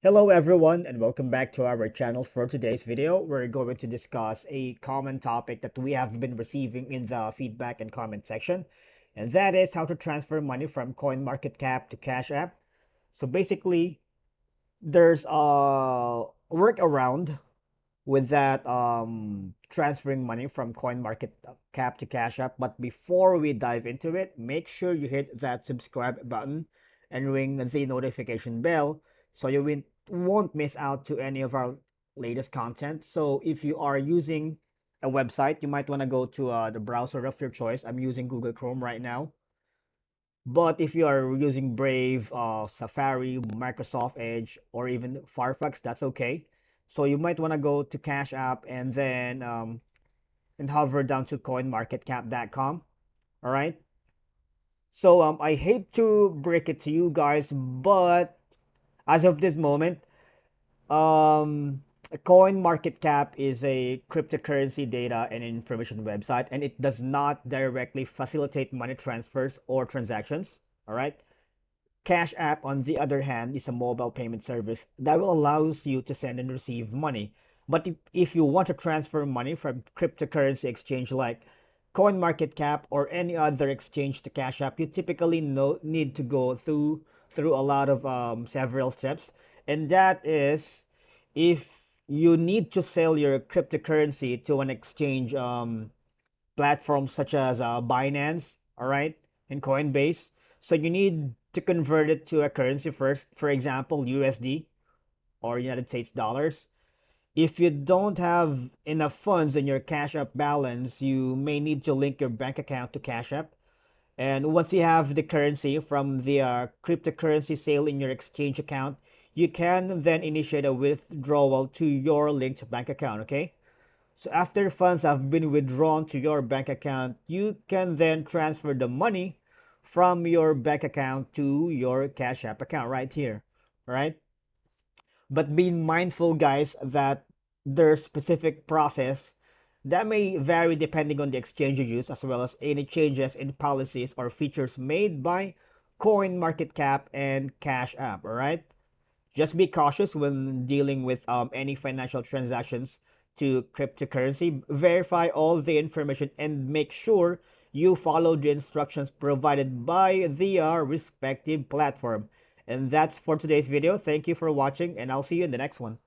Hello everyone and welcome back to our channel. For today's video, we're going to discuss a common topic that we have been receiving in the feedback and comment section, and that is how to transfer money from Coinmarketcap to Cash App. So basically, there's a workaround with that transferring money from Coinmarketcap to Cash App. But before we dive into it, make sure you hit that subscribe button and ring the notification bell so you won't miss out to any of our latest content. So if you are using a website, you might want to go to the browser of your choice. I'm using Google Chrome right now. But if you are using Brave, Safari, Microsoft Edge, or even Firefox, that's okay. So you might want to go to Cash App and hover down to coinmarketcap.com. All right. So I hate to break it to you guys, but as of this moment, um, CoinMarketCap is a cryptocurrency data and information website, and it does not directly facilitate money transfers or transactions. All right. Cash App, on the other hand, is a mobile payment service that will allows you to send and receive money. But if you want to transfer money from cryptocurrency exchange like CoinMarketCap or any other exchange to Cash App, you typically need to go through a lot of several steps, and that is if you need to sell your cryptocurrency to an exchange platforms such as Binance, all right, and Coinbase. So you need to convert it to a currency first, for example, USD or United States dollars. If you don't have enough funds in your Cash App balance, you may need to link your bank account to Cash App. And once you have the currency from the cryptocurrency sale in your exchange account, you can then initiate a withdrawal to your linked bank account, okay? So after funds have been withdrawn to your bank account, you can then transfer the money from your bank account to your Cash App account right here, right? But being mindful, guys, that there's specific process that may vary depending on the exchange you use, as well as any changes in policies or features made by CoinMarketCap and Cash App, all right? Just be cautious when dealing with any financial transactions to cryptocurrency. Verify all the information and make sure you follow the instructions provided by the respective platform. And that's for today's video. Thank you for watching, and I'll see you in the next one.